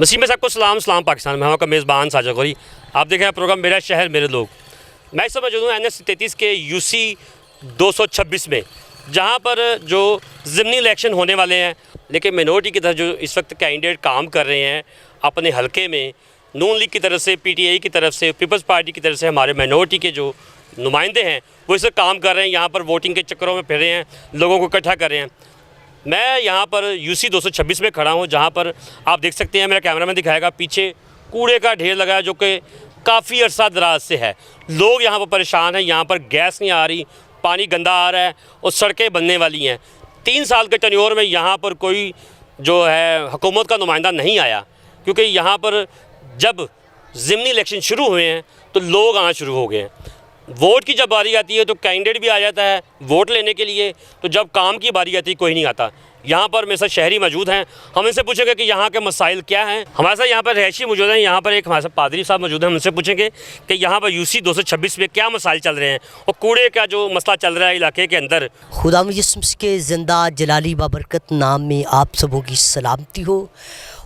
नसीम में सबको सलाम पाकिस्तान में, हम आपका मेज़बान साजा गौरी। आप देख रहे हैं प्रोग्राम मेरा शहर मेरे लोग। मैं इस समय मौजूद हूँ NH 33 के UC 226 में, जहाँ पर जो ज़िमनी इलेक्शन होने वाले हैं, लेकिन मिनोरिटी की तरफ जो इस वक्त कैंडिडेट काम कर रहे हैं अपने हलके में, नून लीग की तरफ से, PTI की तरफ से, पीपल्स पार्टी की तरफ से हमारे मिनोरिटी के जो नुमाइंदे हैं वो इस वक्त काम कर रहे हैं। यहाँ पर वोटिंग के चक्करों में फिर रहे हैं, लोगों को इकट्ठा कर रहे हैं। मैं यहाँ पर UC 226 में खड़ा हूँ, जहाँ पर आप देख सकते हैं, मेरा कैमरामैन दिखाएगा, पीछे कूड़े का ढेर लगा है जो कि काफ़ी अरसा दराज से है। लोग यहाँ पर परेशान हैं, यहाँ पर गैस नहीं आ रही, पानी गंदा आ रहा है और सड़कें बनने वाली हैं। 3 साल के टेन्योर में यहाँ पर कोई जो है हुकूमत का नुमाइंदा नहीं आया, क्योंकि यहाँ पर जब ज़िमनी इलेक्शन शुरू हुए हैं तो लोग आना शुरू हो गए हैं। वोट की जब बारी आती है तो कैंडिडेट भी आ जाता है वोट लेने के लिए, तो जब काम की बारी आती है कोई नहीं आता। यहाँ पर मेरे साथ शहरी मौजूद हैं, हम इनसे पूछेंगे कि यहाँ के मसाइल क्या हैं। हमारे साथ यहाँ पर रहायशी मौजूद हैं, यहाँ पर एक हमारे साथ पादरी साहब मौजूद हैं, हम उनसे पूछेंगे कि यहाँ पर UC 226 में क्या मसाइल चल रहे हैं और कूड़े का जो मसला चल रहा है इलाके के अंदर। खुदा मुजस्सिम के ज़िंदा जलाली बाबरकत नाम में आप सबों की सलामती हो।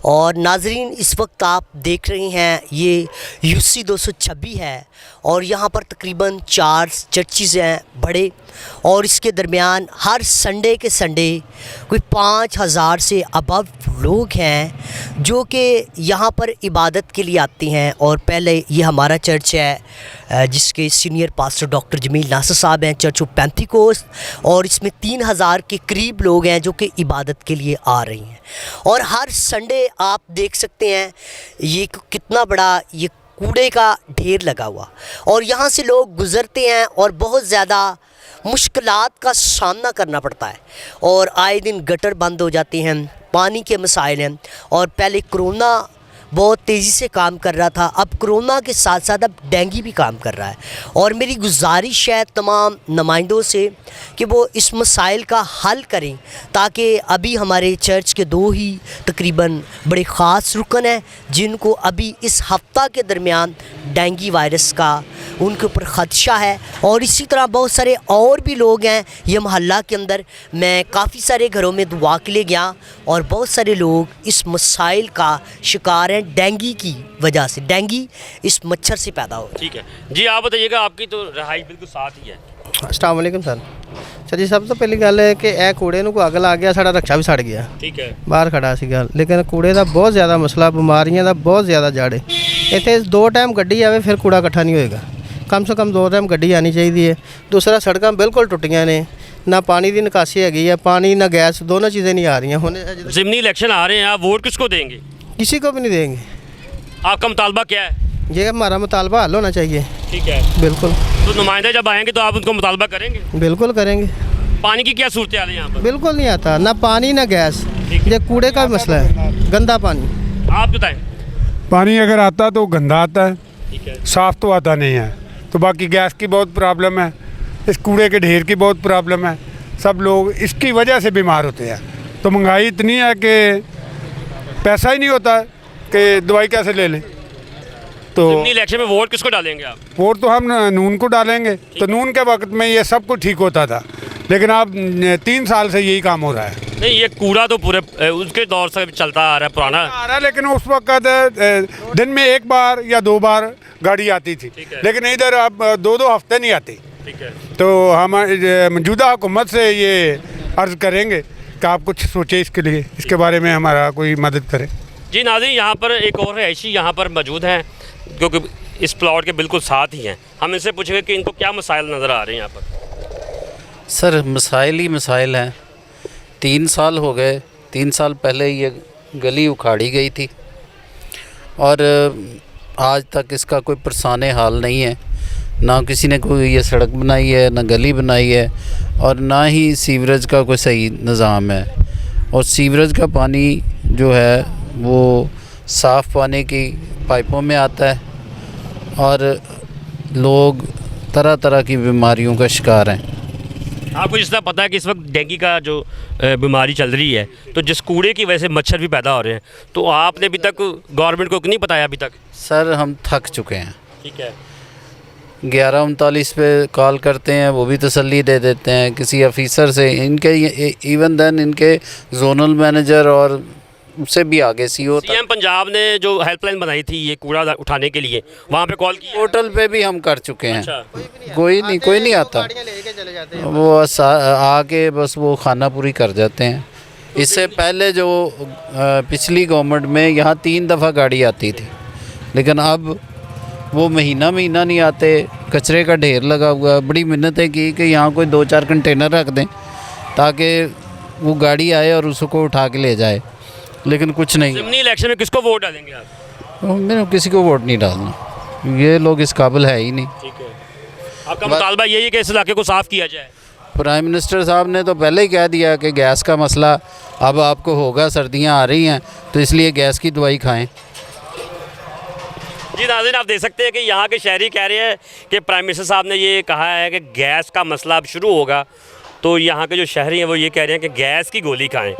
और नाजरीन, इस वक्त आप देख रहे हैं ये UC 226 है और यहाँ पर तकरीबन 4 चर्चेज़ हैं बड़े, और इसके दरमियान हर संडे के संडे कोई 5000 से अबव लोग हैं जो कि यहाँ पर इबादत के लिए आते हैं। और पहले ये हमारा चर्च है जिसके सीनियर पास्टर डॉक्टर जमील नासर साहब हैं, चर्च ऑफ पेंटिकोस्ट, और इसमें 3000 के करीब लोग हैं जो कि इबादत के लिए आ रही हैं। और हर संडे आप देख सकते हैं ये कितना बड़ा ये कूड़े का ढेर लगा हुआ, और यहाँ से लोग गुज़रते हैं और बहुत ज़्यादा मुश्किलात का सामना करना पड़ता है। और आए दिन गटर बंद हो जाते हैं, पानी के मसाइल हैं, और पहले कोरोना बहुत तेज़ी से काम कर रहा था, अब कोरोना के साथ साथ अब डेंगू भी काम कर रहा है। और मेरी गुजारिश है तमाम नुमाइंदों से कि वो इस मसाइल का हल करें, ताकि अभी हमारे चर्च के 2 ही तकरीबन बड़े ख़ास रुकन हैं जिनको अभी इस हफ्ता के दरमियान डेंगू वायरस का उनके ऊपर ख़दशा है। और इसी तरह बहुत सारे और भी लोग हैं ये मोहल्ला के अंदर। मैं काफ़ी सारे घरों में दुआ के लिए गया और बहुत सारे लोग इस मसाइल का शिकार हैं डेंगू की वजह से। डेंगू इस मच्छर से पैदा हो। ठीक है जी, आप बताइएगा, आपकी तो रहाइश बिल्कुल साथ ही है। अस्सलाम वालेकुम सर। सर जी, सब तो पहली गल है कि यह कूड़े को अग लग गया, साड़ा रक्षा भी सड़ गया। ठीक है, बाहर खड़ा सीगा, लेकिन कूड़े का बहुत ज़्यादा मसला, बीमारियों का बहुत ज़्यादा जड़ है। इतने 2 टाइम गड्डी आवे फिर कूड़ा इकट्ठा नहीं होएगा, कम से कम 2 टाइम गड्डी आनी चाहिए है। दूसरा, सड़क बिल्कुल टुटियां ने, ना पानी की निकासी हैगी है, पानी ना गैस, दोनों चीज़ें नहीं आ रही हैं। ज़िमनी इलेक्शन आ रहे हैं, आप वोट किसको देंगे? किसी को भी नहीं देंगे। आपका मुतालबा क्या है? ये हमारा मुतालबा हल होना चाहिए। ठीक है, बिल्कुल। तो नुमाइंदे जब आएंगे तो आप उनको मुतालबा करेंगे? बिल्कुल करेंगे। पानी की क्या सूरत हाल है यहाँ पर? बिल्कुल नहीं आता, ना पानी ना गैस, ये कूड़े का मसला है, गंदा पानी। आप बताएं। पानी अगर आता तो गंदा आता है, ठीक है, साफ़ तो आता नहीं है। तो बाकी गैस की बहुत प्रॉब्लम है, इस कूड़े के ढेर की बहुत प्रॉब्लम है, सब लोग इसकी वजह से बीमार होते हैं। तो महंगाई इतनी है कि पैसा ही नहीं होता कि दवाई कैसे ले लें। तो ज़िमनी इलेक्शन में वोट किसको डालेंगे आप? वोट तो हम नून को डालेंगे। तो नून के वक्त में ये सब कुछ ठीक होता था, लेकिन अब 3 साल से यही काम हो रहा है। नहीं, ये कूड़ा तो पूरे उसके दौर से चलता आ रहा है, पुराना आ रहा है, लेकिन उस वक्त दिन में 1 बार या 2 बार गाड़ी आती थी, लेकिन इधर अब 2-2 हफ्ते नहीं आती। ठीक है, तो हम मौजूदा हुकूमत से ये अर्ज़ करेंगे कि आप कुछ सोचें इसके लिए, इसके बारे में हमारा कोई मदद करे। जी नाज़रीन, यहाँ पर एक और रहायशी यहाँ पर मौजूद हैं क्योंकि इस प्लॉट के बिल्कुल साथ ही हैं। हम इनसे पूछेंगे कि इनको क्या मसाइल नज़र आ रहे हैं यहाँ पर। सर, मसाइल ही मसाइल हैं। 3 साल हो गए, 3 साल पहले ये गली उखाड़ी गई थी और आज तक इसका कोई परसाने हाल नहीं है। ना किसी ने कोई ये सड़क बनाई है, ना गली बनाई है, और ना ही सीवरेज का कोई सही निज़ाम है। और सीवरेज का पानी जो है वो साफ़ पानी की पाइपों में आता है और लोग तरह तरह की बीमारियों का शिकार हैं। आपको जिस तरह पता है कि इस वक्त डेंगू का जो बीमारी चल रही है, तो जिस कूड़े की वजह से मच्छर भी पैदा हो रहे हैं, तो आपने अभी तक गवर्नमेंट को नहीं बताया अभी तक? सर, हम थक चुके हैं। ठीक है, 1139 पे कॉल करते हैं, वो भी तसल्ली दे देते हैं किसी ऑफिसर से। इनके इवन देन इनके जोनल मैनेजर और से भी आगे सीओ तक। सीएम पंजाब ने जो हेल्पलाइन बनाई थी ये कूड़ा उठाने के लिए, वहाँ पे कॉल की? पोर्टल पे भी हम कर चुके हैं। अच्छा। कोई नहीं आता, वो आके बस वो खाना पूरी कर जाते हैं। इससे पहले जो पिछली गवर्नमेंट में यहाँ 3 दफ़ा गाड़ी आती थी, लेकिन अब वो महीना नहीं आते। कचरे का ढेर लगा हुआ है। बड़ी मिन्नतें की कि यहाँ कोई 2-4 कंटेनर रख दें ताकि वो गाड़ी आए और उसको उठा के ले जाए, लेकिन कुछ नहीं। ज़िमनी इलेक्शन में किसको वोट डालेंगे आप? मैंने किसी को वोट नहीं डालना, ये लोग इस काबिल है ही नहीं। ठीक है, आपका मुतालबा यही है कि इस इलाके को साफ़ किया जाए? प्राइम मिनिस्टर साहब ने तो पहले ही कह दिया कि गैस का मसला अब आपको होगा, सर्दियां आ रही हैं तो इसलिए गैस की दवाई खाएं। जी नाज़रीन, आप देख सकते हैं कि यहाँ के शहरी कह रहे हैं कि प्राइम मिनिस्टर साहब ने ये कहा है कि गैस का मसला अब शुरू होगा, तो यहाँ के जो शहरी हैं वो ये कह रहे हैं कि गैस की गोली खाएं।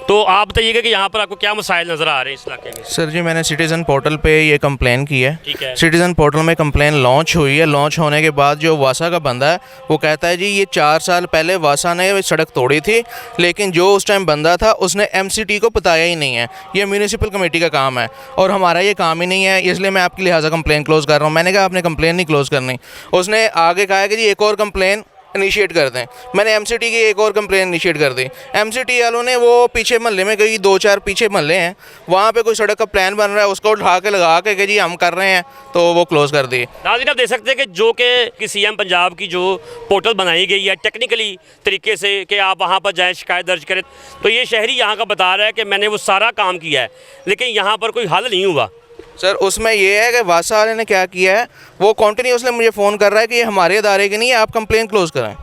तो आप बताइएगा कि यहाँ पर आपको क्या मसाइल नज़र आ रहे हैं इस इलाके में? सर जी, मैंने सिटीज़न पोर्टल पे ये कंप्लेन की है। ठीक है। सिटीज़न पोर्टल में कंप्लेन लॉन्च हुई है। लॉन्च होने के बाद जो वासा का बंदा है वो कहता है जी ये 4 साल पहले वासा ने सड़क तोड़ी थी, लेकिन जो उस टाइम बंदा था उसने एमसीटी को बताया ही नहीं है। ये म्यूनिसिपल कमेटी का काम है और हमारा ये काम ही नहीं है, इसलिए मैं आपकी लिहाजा कंप्लेन क्लोज़ कर रहा हूँ। मैंने कहा आपने कंप्लेन नहीं क्लोज़ करनी। उसने आगे कहा कि जी एक और कंप्लेन इनिशिएट कर दें। मैंने एमसीटी की एक और कंप्लेन इनिशिएट कर दी। एमसीटी वालों ने वो पीछे महल्ले में कई 2-4 पीछे महल्ले हैं, वहाँ पे कोई सड़क का प्लान बन रहा है, उसको उठा के लगा के जी हम कर रहे हैं, तो वो क्लोज़ कर दी। नाज़रीन, आप देख सकते हैं कि जो कि सीएम पंजाब की जो पोर्टल बनाई गई है टेक्निकली तरीके से कि आप वहाँ पर जाएँ, शिकायत दर्ज करें, तो ये शहरी यहाँ का बता रहा है कि मैंने वो सारा काम किया है लेकिन यहाँ पर कोई हल नहीं हुआ। सर उसमें ये है कि वासा वाले ने क्या किया है, वो कॉन्टीन्यूसली मुझे फ़ोन कर रहा है कि ये हमारे इदारे की नहीं है, आप कंप्लेन क्लोज़ करें।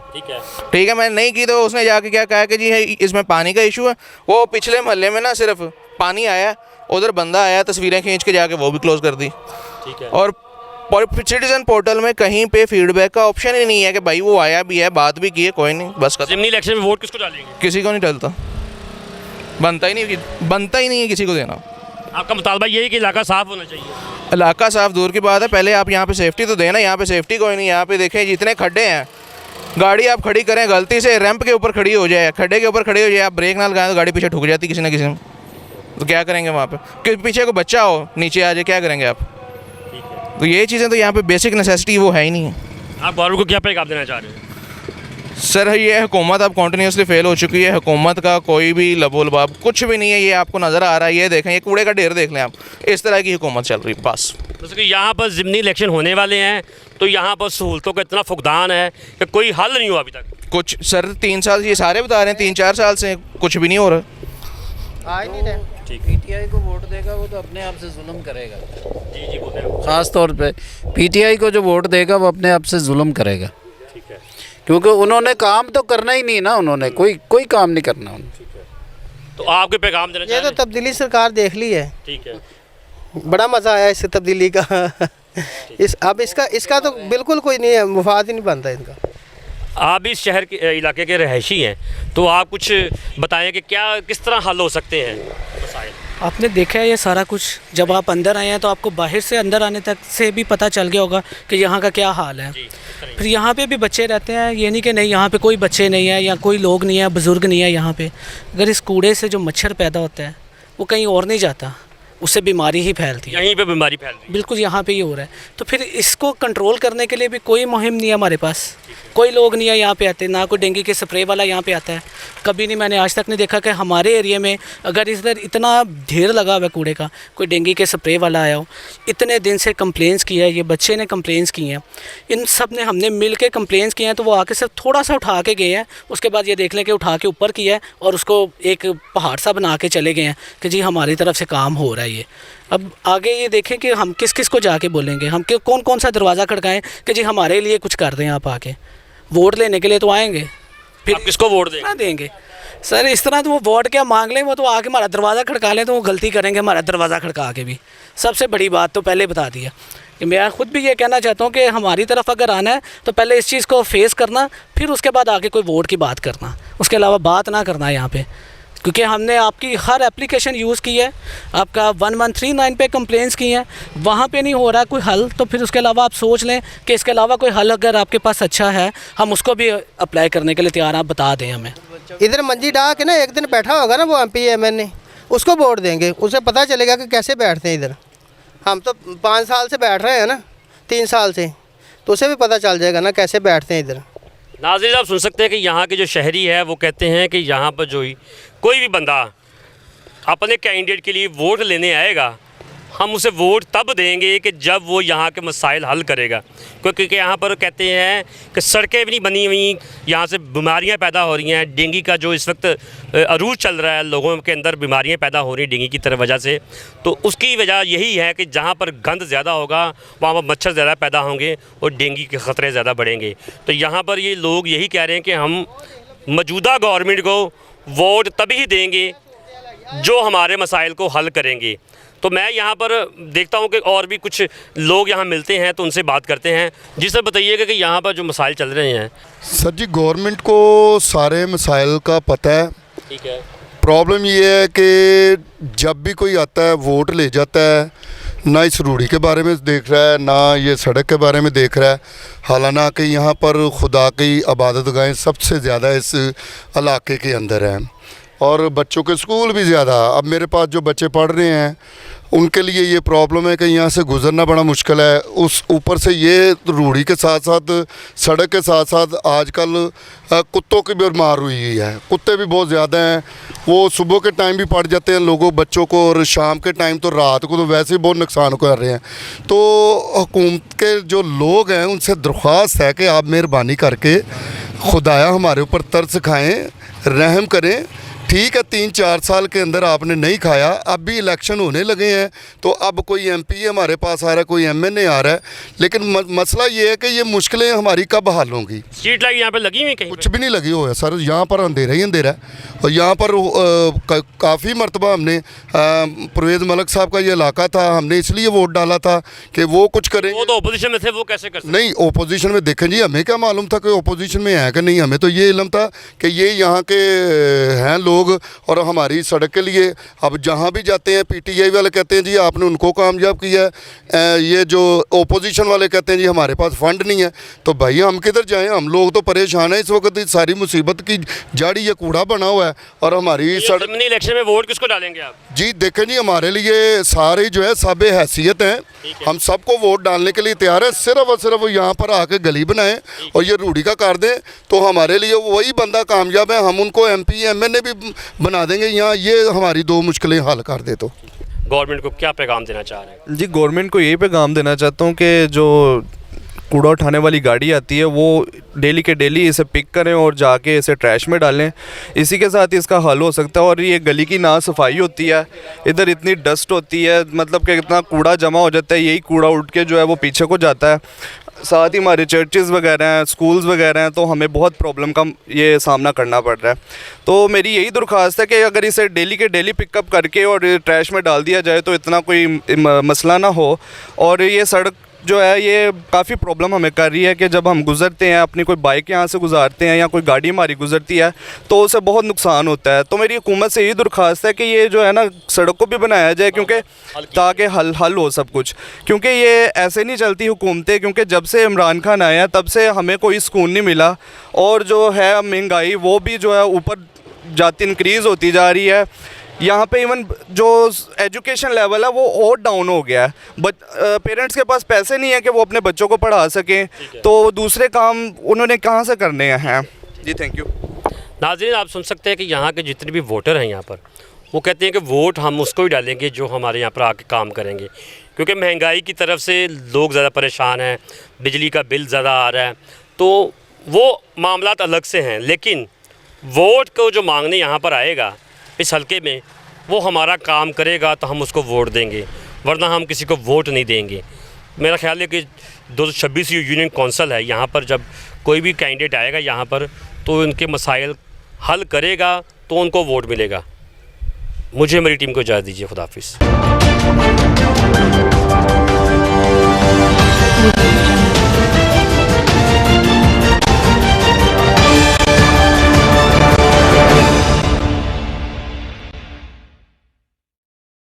ठीक है, मैंने नहीं की तो उसने जाके क्या कहा कि जी है इसमें पानी का इशू है। वो पिछले महल्ले में ना सिर्फ पानी आया, उधर बंदा आया, तस्वीरें खींच के जाके वो भी क्लोज़ कर दी। ठीक है। और सिटीजन पोर्टल में कहीं पे फीडबैक का ऑप्शन ही नहीं है कि भाई वो आया भी है, बात भी की है, कोई नहीं, बस ज़िमनी इलेक्शन में वोट किसको डालेंगे? किसी को नहीं डलता, बनता ही नहीं है किसी को देना। आपका मुतालबा यही है कि इलाका साफ़ होना चाहिए? इलाका साफ दूर की बात है, पहले आप यहाँ पे सेफ्टी तो देना। यहाँ पे सेफ्टी कोई नहीं। यहाँ पे देखें जितने खड्डे हैं, गाड़ी आप खड़ी करें गलती से रैंप के ऊपर खड़ी हो जाए, खड्डे के ऊपर खड़ी हो जाए, आप ब्रेक ना लगाएं तो गाड़ी पीछे ठुक जाती किसी ना किसी में, तो क्या करेंगे वहाँ पे? कि पीछे को बच्चा हो नीचे आ जाए, क्या करेंगे आप? तो ये चीज़ें तो यहाँ पे बेसिक नेसेसिटी वो है ही नहीं है। आप गवर्नमेंट को क्या पैगाम देना चाह रहे हैं? सर ये हुकूमत अब कॉन्टीन्यूसली फेल हो चुकी है। हुकूमत का कोई भी लबो लबाब कुछ भी नहीं है, ये आपको नज़र आ रहा है। ये देखें, ये कूड़े का ढेर देख लें आप, इस तरह की हुकूमत चल रही है बस। जैसे कि यहाँ पर ज़िमनी इलेक्शन होने वाले हैं तो यहाँ पर सहूलतों का इतना फुकदान है कि कोई हल नहीं हुआ अभी तक। कुछ सर 3 साल ये सारे बता रहे हैं, 3-4 साल से कुछ भी नहीं हो रहा। आ ही नहीं रहे। पीटीआई को वोट देगा वो तो अपने आप से जुल्म करेगा। जी बोले। ख़ास तौर पे पीटीआई को जो वोट देगा वो अपने आप से जुल्म करेगा, ठीक है, क्योंकि उन्होंने काम तो करना ही नहीं ना, उन्होंने कोई काम नहीं करना उन्होंने। तो आपके पैगाम देना ये चाह तो रहे हैं? तब्दीली सरकार देख ली है, ठीक है, बड़ा मज़ा आया इस तब्दीली का। अब इसका तो बिल्कुल कोई नहीं है, मुफाद ही नहीं बनता इनका। आप इस शहर के इलाके के रहायशी हैं, तो आप कुछ बताएं कि क्या किस तरह हल हो सकते हैं मसाइल? आपने देखा है ये सारा कुछ, जब आप अंदर आए हैं तो आपको बाहर से अंदर आने तक से भी पता चल गया होगा कि यहाँ का क्या हाल है। फिर यहाँ पे भी बच्चे रहते हैं, ये नहीं कि नहीं यहाँ पे कोई बच्चे नहीं है या कोई लोग नहीं है, बुज़ुर्ग नहीं है यहाँ पे। अगर इस कूड़े से जो मच्छर पैदा होता है वो कहीं और नहीं जाता, उससे बीमारी ही फैलती है। यहीं पे बीमारी फैल रही है। बिल्कुल यहाँ पे ही हो रहा है। तो फिर इसको कंट्रोल करने के लिए भी कोई मुहिम नहीं है हमारे पास, कोई लोग नहीं है यहाँ पे आते, ना कोई डेंगू के स्प्रे वाला यहाँ पे आता है। कभी नहीं, मैंने आज तक नहीं देखा कि हमारे एरिया में अगर इधर इतना ढेर लगा हुआ है कूड़े का, कोई डेंगू के स्प्रे वाला आया हो। इतने दिन से कंप्लेंट्स की है, ये बच्चे ने कंप्लेंट्स की हैं, इन सब ने हमने मिल के कंप्लेंट्स की हैं, तो वो आके सिर्फ थोड़ा सा उठा के गए हैं। उसके बाद ये देख लें कि उठा के ऊपर किया है और उसको एक पहाड़ सा बना के चले गए हैं कि जी हमारी तरफ से काम हो रहा है ये। अब आगे ये देखें कि हम किस किस को जाके बोलेंगे, हम कौन कौन सा दरवाज़ा खड़काएं कि जी हमारे लिए कुछ कर दें। आप आके वोट लेने के लिए तो आएंगे, फिर आप किसको वोट देंगे? ना देंगे सर, इस तरह तो वो वोट क्या मांग लें, वो तो आके हमारा दरवाज़ा खड़का लें तो वो गलती करेंगे हमारा दरवाज़ा खड़का के भी। सबसे बड़ी बात तो पहले बता दिया कि मैं ख़ुद भी ये कहना चाहता हूँ कि हमारी तरफ अगर आना है तो पहले इस चीज़ को फेस करना, फिर उसके बाद आके कोई वोट की बात करना, उसके अलावा बात ना करना यहाँ पे। क्योंकि हमने आपकी हर एप्लीकेशन यूज़ की है, आपका 1139 पे कंप्लेंट्स की हैं, वहाँ पे नहीं हो रहा कोई हल, तो फिर उसके अलावा आप सोच लें कि इसके अलावा कोई हल अगर आपके पास अच्छा है, हम उसको भी अप्लाई करने के लिए तैयार हैं। आप बता दें हमें। इधर मंजी डाह के ना एक दिन बैठा होगा ना वो MP MN ने, उसको वोट देंगे, उसे पता चलेगा कि कैसे बैठते हैं इधर। हम तो 5 साल से बैठ रहे हैं ना, 3 साल से, तो उसे भी पता चल जाएगा ना कैसे बैठते हैं इधर। नाज़रीन, आप सुन सकते हैं कि यहाँ के जो शहरी है वो कहते हैं कि यहाँ पर जो कोई भी बंदा अपने कैंडिडेट के लिए वोट लेने आएगा, हम उसे वोट तब देंगे कि जब वो यहाँ के मसाइल हल करेगा। क्योंकि यहाँ पर कहते हैं कि सड़कें भी नहीं बनी हुई, यहाँ से बीमारियाँ पैदा हो रही हैं। डेंगू का जो इस वक्त अरूज चल रहा है, लोगों के अंदर बीमारियाँ पैदा हो रही हैं डेंगू की तरह वजह से। तो उसकी वजह यही है कि जहाँ पर गंद ज़्यादा होगा वहाँ पर मच्छर ज़्यादा पैदा होंगे और डेंगू के ख़तरे ज़्यादा बढ़ेंगे। तो यहाँ पर ये लोग यही कह रहे हैं कि हम मौजूदा गवर्नमेंट को वोट तभी देंगे जो हमारे मसाइल को हल करेंगे। तो मैं यहाँ पर देखता हूँ कि और भी कुछ लोग यहाँ मिलते हैं, तो उनसे बात करते हैं। जी सर, बताइएगा कि यहाँ पर जो मसाइल चल रहे हैं। सर जी, गवर्नमेंट को सारे मसाइल का पता है। ठीक है। प्रॉब्लम ये है कि जब भी कोई आता है वोट ले जाता है, ना इस रूढ़ी के बारे में देख रहा है, ना ये सड़क के बारे में देख रहा है। हालांकि यहाँ पर खुदा की इबादत गाहें सबसे ज़्यादा इस इलाके के अंदर हैं और बच्चों के स्कूल भी ज़्यादा। अब मेरे पास जो बच्चे पढ़ रहे हैं उनके लिए ये प्रॉब्लम है कि यहाँ से गुज़रना बड़ा मुश्किल है। उस ऊपर से ये रूढ़ी के साथ साथ सड़क के साथ साथ आजकल कुत्तों की बीमार हुई है। कुत्ते भी बहुत ज़्यादा हैं, वो सुबह के टाइम भी पड़ जाते हैं लोगों बच्चों को, और शाम के टाइम तो रात को तो वैसे ही बहुत नुकसान कर रहे हैं। तो हुकूमत के जो लोग हैं उनसे दरख्वास्त है कि आप मेहरबानी करके खुदाया हमारे ऊपर तरस खाएँ, रहम करें। ठीक है, 3-4 साल के अंदर आपने नहीं खाया, अब भी इलेक्शन होने लगे हैं, तो अब कोई एमपी हमारे पास आ रहा है, कोई एमएनए आ रहा है, लेकिन मसला ये है कि ये मुश्किलें हमारी कब हल होंगी। स्ट्रीट लाइट यहाँ पे लगी हुई कहीं? कुछ भी नहीं लगी हुआ है सर, यहाँ पर अंधेरा ही अंधेरा है। और यहाँ पर काफ़ी मरतबा हमने परवेज़ मलिक साहब का ये इलाका था, हमने इसलिए वोट डाला था कि वो कुछ करें। वो तो ओपोजिशन में थे, वो कैसे कर सकते? नहीं, ओपोजिशन में देखें जी, हमें क्या मालूम था कि ओपोजिशन में है कि नहीं। हमें तो ये इल्म था कि ये यहाँ के हैं लोग और हमारी सड़क के लिए। अब जहाँ भी जाते हैं पीटीआई वाले कहते हैं जी आपने उनको कामयाब किया है, ये जो ओपोजिशन वाले कहते हैं जी हमारे पास फ़ंड नहीं है। तो भाई हम किधर जाएं? हम लोग तो परेशान हैं इस वक्त। सारी मुसीबत की जड़ ये कूड़ा बना हुआ है और हमारी सड़क। इलेक्शन में वोट किसको डालेंगे आप? जी देखें जी, हमारे लिए सारे जो है साबे हैसियत हैं, हम सबको वोट डालने के लिए तैयार है। सिर्फ और सिर्फ यहाँ पर आके गली बनाएं और ये रूढ़ी का कर दें तो हमारे लिए वही बंदा कामयाब है। हम उनको एमपी एमएनए भी बना देंगे यहाँ, ये हमारी 2 मुश्किलें हल कर दे। तो गवर्नमेंट को क्या पैगाम देना चाह रहे हैं? जी, गवर्नमेंट को यही पैगाम देना चाहता हूँ कि जो कूड़ा उठाने वाली गाड़ी आती है वो डेली के डेली इसे पिक करें और जाके इसे ट्रैश में डालें। इसी के साथ इसका हल हो सकता है। और ये गली की ना सफाई होती है, इधर इतनी डस्ट होती है, मतलब कि इतना कूड़ा जमा हो जाता है, यही कूड़ा उठ के जो है वो पीछे को जाता है। साथ ही हमारे चर्चेज़ वगैरह हैं, स्कूल्स वगैरह हैं, तो हमें बहुत प्रॉब्लम का ये सामना करना पड़ रहा है। तो मेरी यही दरख्वास्त है कि अगर इसे डेली के डेली पिकअप करके और ट्रैश में डाल दिया जाए तो इतना कोई मसला ना हो। और ये सड़क जो है ये काफ़ी प्रॉब्लम हमें कर रही है कि जब हम गुज़रते हैं, अपनी कोई बाइक यहाँ से गुज़ारते हैं या कोई गाड़ी हमारी गुज़रती है तो उसे बहुत नुकसान होता है। तो मेरी हुकूमत से यही दरख्वास्त है कि ये जो है ना सड़क को भी बनाया जाए, क्योंकि ताकि हल हो सब कुछ। क्योंकि ये ऐसे नहीं चलती हुकूमतें, क्योंकि जब से इमरान खान आया तब से हमें कोई सुकून नहीं मिला। और जो है महंगाई वो भी जो है ऊपर जाती इंक्रीज़ होती जा रही है। यहाँ पे इवन जो एजुकेशन लेवल है वो और डाउन हो गया है। पेरेंट्स के पास पैसे नहीं है कि वो अपने बच्चों को पढ़ा सकें, तो दूसरे काम उन्होंने कहाँ से करने हैं। जी थैंक यू। नाज़रीन, आप सुन सकते हैं कि यहाँ के जितने भी वोटर हैं यहाँ पर, वो कहते हैं कि वोट हम उसको ही डालेंगे जो हमारे यहाँ पर आके काम करेंगे। क्योंकि महंगाई की तरफ से लोग ज़्यादा परेशान हैं, बिजली का बिल ज़्यादा आ रहा है, तो वो मामलात अलग से हैं। लेकिन वोट को जो मांगने यहाँ पर आएगा इस हलके में, वो हमारा काम करेगा तो हम उसको वोट देंगे, वरना हम किसी को वोट नहीं देंगे। मेरा ख्याल है कि 226 यूनियन कौंसिल है, यहाँ पर जब कोई भी कैंडिडेट आएगा यहाँ पर तो उनके मसाइल हल करेगा तो उनको वोट मिलेगा। मुझे मेरी टीम को इजाज़त दीजिए। खुदा हाफिज़।